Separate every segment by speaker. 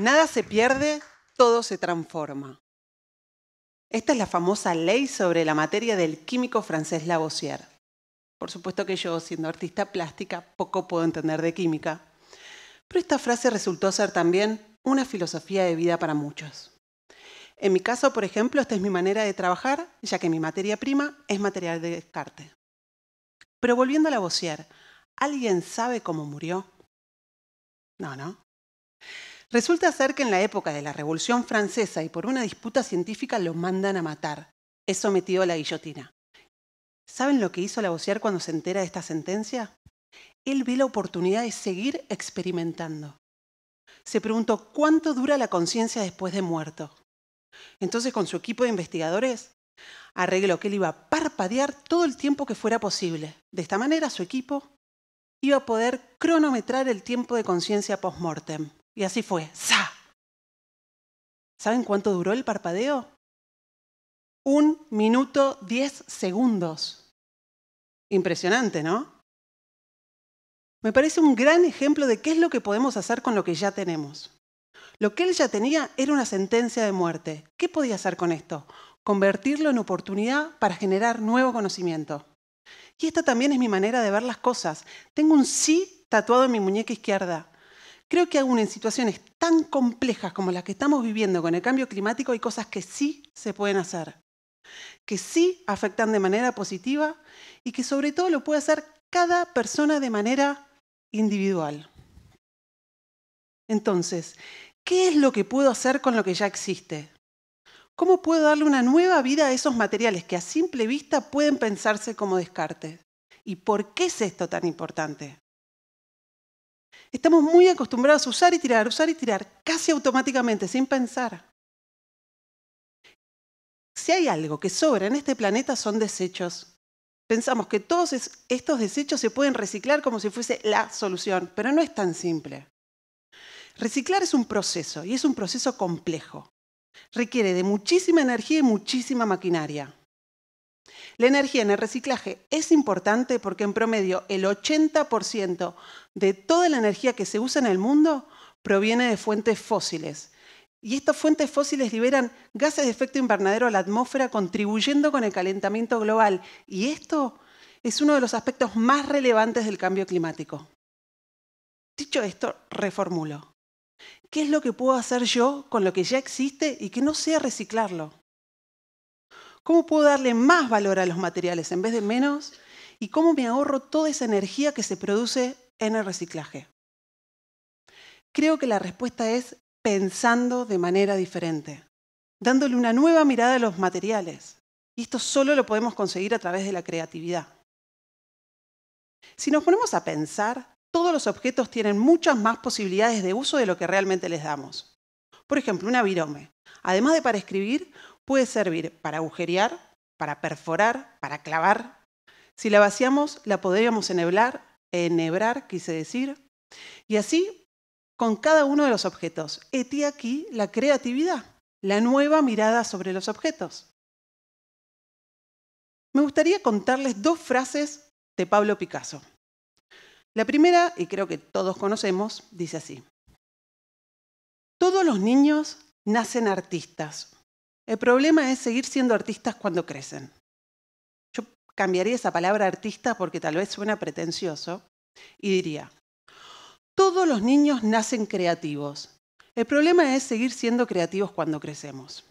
Speaker 1: Nada se pierde, todo se transforma. Esta es la famosa ley sobre la materia del químico francés Lavoisier. Por supuesto que yo, siendo artista plástica, poco puedo entender de química, pero esta frase resultó ser también una filosofía de vida para muchos. En mi caso, por ejemplo, esta es mi manera de trabajar, ya que mi materia prima es material de descarte. Pero volviendo a Lavoisier, ¿alguien sabe cómo murió? No. Resulta ser que en la época de la Revolución Francesa y por una disputa científica lo mandan a matar. Es sometido a la guillotina. ¿Saben lo que hizo Lavoisier cuando se entera de esta sentencia? Él ve la oportunidad de seguir experimentando. Se preguntó cuánto dura la conciencia después de muerto. Entonces, con su equipo de investigadores, arregló que él iba a parpadear todo el tiempo que fuera posible. De esta manera, su equipo iba a poder cronometrar el tiempo de conciencia post-mortem. Y así fue. ¡Sa! ¿Saben cuánto duró el parpadeo? 1 minuto 10 segundos. Impresionante, ¿no? Me parece un gran ejemplo de qué es lo que podemos hacer con lo que ya tenemos. Lo que él ya tenía era una sentencia de muerte. ¿Qué podía hacer con esto? Convertirlo en oportunidad para generar nuevo conocimiento. Y esta también es mi manera de ver las cosas. Tengo un sí tatuado en mi muñeca izquierda. Creo que aún en situaciones tan complejas como las que estamos viviendo con el cambio climático hay cosas que sí se pueden hacer, que sí afectan de manera positiva y que sobre todo lo puede hacer cada persona de manera individual. Entonces, ¿qué es lo que puedo hacer con lo que ya existe? ¿Cómo puedo darle una nueva vida a esos materiales que a simple vista pueden pensarse como descarte? ¿Y por qué es esto tan importante? Estamos muy acostumbrados a usar y tirar, casi automáticamente, sin pensar. Si hay algo que sobra en este planeta son desechos. Pensamos que todos estos desechos se pueden reciclar como si fuese la solución, pero no es tan simple. Reciclar es un proceso y es un proceso complejo. Requiere de muchísima energía y muchísima maquinaria. La energía en el reciclaje es importante porque en promedio el 80% de toda la energía que se usa en el mundo proviene de fuentes fósiles. Y estas fuentes fósiles liberan gases de efecto invernadero a la atmósfera, contribuyendo con el calentamiento global. Y esto es uno de los aspectos más relevantes del cambio climático. Dicho esto, reformulo. ¿Qué es lo que puedo hacer yo con lo que ya existe y que no sea reciclarlo? ¿Cómo puedo darle más valor a los materiales en vez de menos? ¿Y cómo me ahorro toda esa energía que se produce en el reciclaje? Creo que la respuesta es pensando de manera diferente, dándole una nueva mirada a los materiales. Y esto solo lo podemos conseguir a través de la creatividad. Si nos ponemos a pensar, todos los objetos tienen muchas más posibilidades de uso de lo que realmente les damos. Por ejemplo, una virome, además de para escribir, puede servir para agujerear, para perforar, para clavar. Si la vaciamos, la podríamos enhebrar, quise decir. Y así con cada uno de los objetos. He aquí la creatividad, la nueva mirada sobre los objetos. Me gustaría contarles 2 frases de Pablo Picasso. La primera, y creo que todos conocemos, dice así: todos los niños nacen artistas. El problema es seguir siendo artistas cuando crecen. Yo cambiaría esa palabra artista porque tal vez suena pretencioso y diría: todos los niños nacen creativos. El problema es seguir siendo creativos cuando crecemos.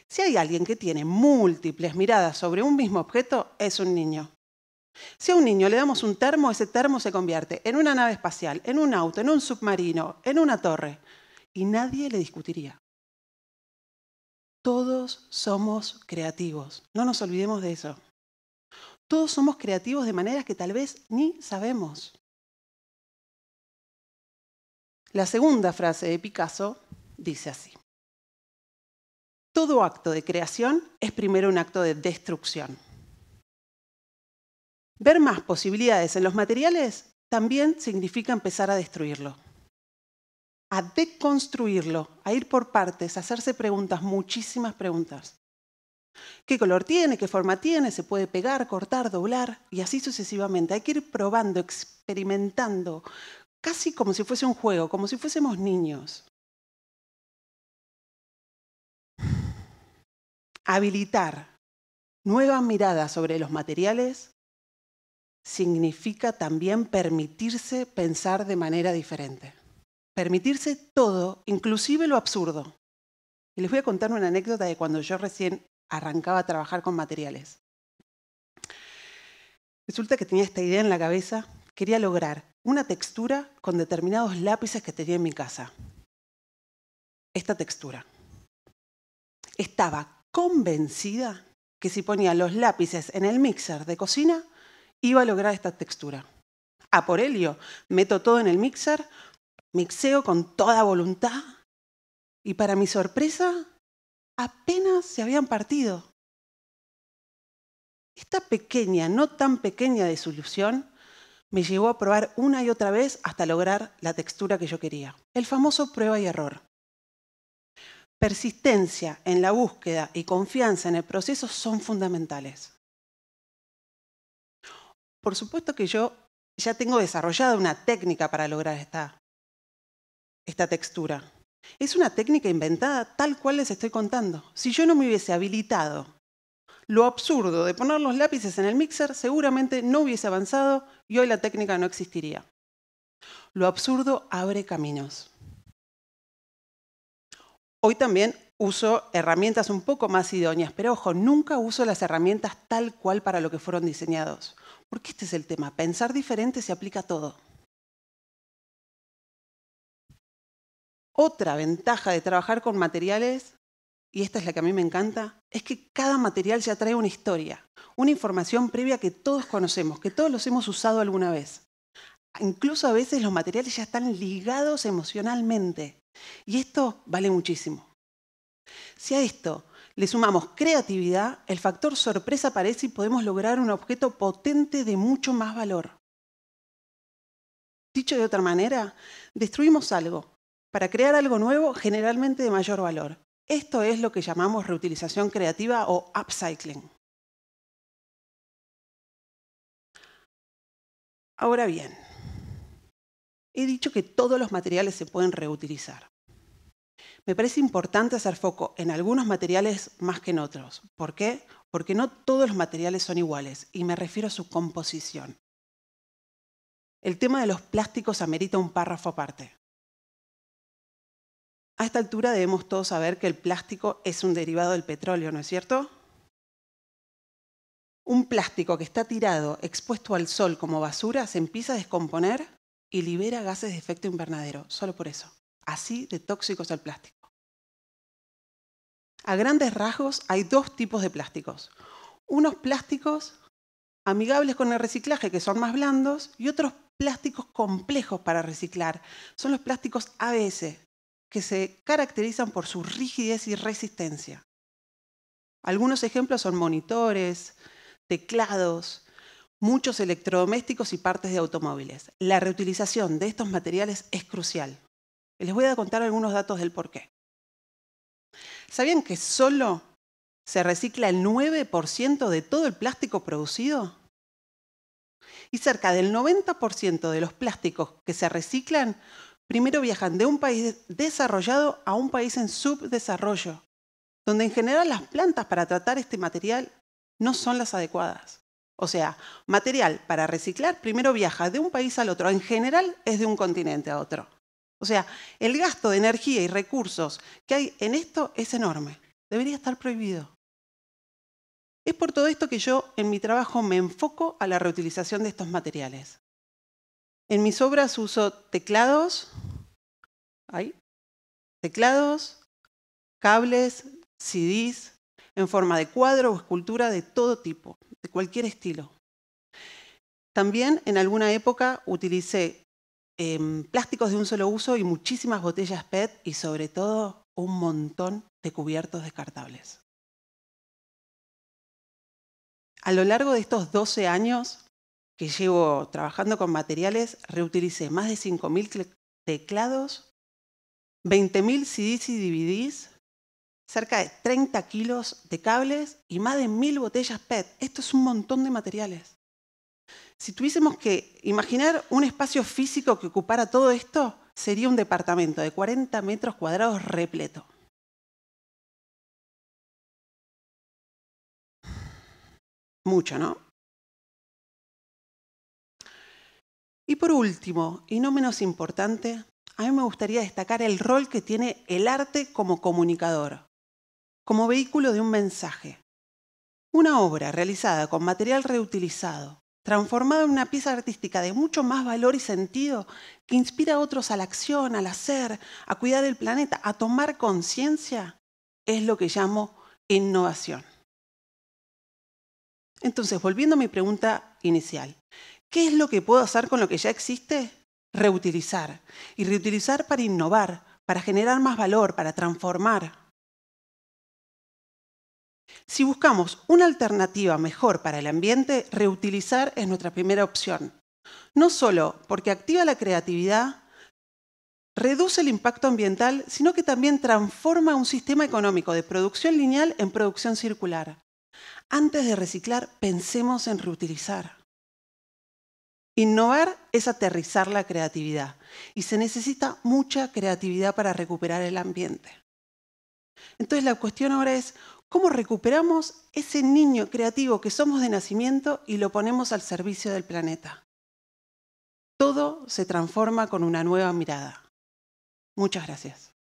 Speaker 1: Si hay alguien que tiene múltiples miradas sobre un mismo objeto, es un niño. Si a un niño le damos un termo, ese termo se convierte en una nave espacial, en un auto, en un submarino, en una torre. Y nadie le discutiría. Todos somos creativos. No nos olvidemos de eso. Todos somos creativos de maneras que tal vez ni sabemos. La segunda frase de Picasso dice así: todo acto de creación es primero un acto de destrucción. Ver más posibilidades en los materiales también significa empezar a destruirlo, a deconstruirlo, a ir por partes, a hacerse preguntas, muchísimas preguntas. ¿Qué color tiene? ¿Qué forma tiene? ¿Se puede pegar, cortar, doblar? Y así sucesivamente. Hay que ir probando, experimentando, casi como si fuese un juego, como si fuésemos niños. habilitar nuevas miradas sobre los materiales significa también permitirse pensar de manera diferente. Permitirse todo, inclusive lo absurdo. Y les voy a contar una anécdota de cuando yo recién arrancaba a trabajar con materiales. Resulta que tenía esta idea en la cabeza, quería lograr una textura con determinados lápices que tenía en mi casa. Esta textura. Estaba convencida que si ponía los lápices en el mixer de cocina, iba a lograr esta textura. A por ello, meto todo en el mixer, mixeo con toda voluntad y para mi sorpresa, apenas se habían partido. Esta pequeña, no tan pequeña desilusión me llevó a probar una y otra vez hasta lograr la textura que yo quería. El famoso prueba y error. Persistencia en la búsqueda y confianza en el proceso son fundamentales. Por supuesto que yo ya tengo desarrollada una técnica para lograr esta textura. Es una técnica inventada tal cual les estoy contando. Si yo no me hubiese habilitado lo absurdo de poner los lápices en el mixer, seguramente no hubiese avanzado y hoy la técnica no existiría. Lo absurdo abre caminos. Hoy también uso herramientas un poco más idóneas, pero ojo, nunca uso las herramientas tal cual para lo que fueron diseñados. Porque este es el tema, pensar diferente se aplica a todo. Otra ventaja de trabajar con materiales, y esta es la que a mí me encanta, es que cada material ya trae una historia, una información previa que todos conocemos, que todos los hemos usado alguna vez. Incluso a veces los materiales ya están ligados emocionalmente. Y esto vale muchísimo. Si a esto le sumamos creatividad, el factor sorpresa aparece y podemos lograr un objeto potente de mucho más valor. Dicho de otra manera, destruimos algo para crear algo nuevo, generalmente de mayor valor. Esto es lo que llamamos reutilización creativa o upcycling. Ahora bien, he dicho que todos los materiales se pueden reutilizar. Me parece importante hacer foco en algunos materiales más que en otros. ¿Por qué? Porque no todos los materiales son iguales, y me refiero a su composición. El tema de los plásticos amerita un párrafo aparte. A esta altura debemos todos saber que el plástico es un derivado del petróleo, ¿no es cierto? Un plástico que está tirado, expuesto al sol como basura, se empieza a descomponer y libera gases de efecto invernadero, solo por eso. Así de tóxico es el plástico. A grandes rasgos hay dos tipos de plásticos. Unos plásticos amigables con el reciclaje, que son más blandos, y otros plásticos complejos para reciclar. Son los plásticos ABS, que se caracterizan por su rigidez y resistencia. Algunos ejemplos son monitores, teclados, muchos electrodomésticos y partes de automóviles. La reutilización de estos materiales es crucial. Les voy a contar algunos datos del porqué. ¿Sabían que solo se recicla el 9% de todo el plástico producido? Y cerca del 90% de los plásticos que se reciclan primero viajan de un país desarrollado a un país en subdesarrollo, donde en general las plantas para tratar este material no son las adecuadas. O sea, material para reciclar primero viaja de un país al otro, en general es de un continente a otro. O sea, el gasto de energía y recursos que hay en esto es enorme. Debería estar prohibido. Es por todo esto que yo en mi trabajo me enfoco a la reutilización de estos materiales. En mis obras uso teclados, cables, CDs, en forma de cuadro o escultura de todo tipo, de cualquier estilo. También en alguna época utilicé plásticos de un solo uso y muchísimas botellas PET y sobre todo un montón de cubiertos descartables. A lo largo de estos 12 años que llevo trabajando con materiales, reutilicé más de 5.000 teclados, 20.000 CDs y DVDs, cerca de 30 kilos de cables y más de 1.000 botellas PET. Esto es un montón de materiales. Si tuviésemos que imaginar un espacio físico que ocupara todo esto, sería un departamento de 40 metros cuadrados repleto. Mucho, ¿no? Y por último, y no menos importante, a mí me gustaría destacar el rol que tiene el arte como comunicador, como vehículo de un mensaje. Una obra realizada con material reutilizado, transformada en una pieza artística de mucho más valor y sentido, que inspira a otros a la acción, al hacer, a cuidar el planeta, a tomar conciencia, es lo que llamo innovación. Entonces, volviendo a mi pregunta inicial, ¿qué es lo que puedo hacer con lo que ya existe? Reutilizar. Y reutilizar para innovar, para generar más valor, para transformar. Si buscamos una alternativa mejor para el ambiente, reutilizar es nuestra primera opción. No solo porque activa la creatividad, reduce el impacto ambiental, sino que también transforma un sistema económico de producción lineal en producción circular. Antes de reciclar, pensemos en reutilizar. Innovar es aterrizar la creatividad y se necesita mucha creatividad para recuperar el ambiente. Entonces la cuestión ahora es, ¿cómo recuperamos ese niño creativo que somos de nacimiento y lo ponemos al servicio del planeta? Todo se transforma con una nueva mirada. Muchas gracias.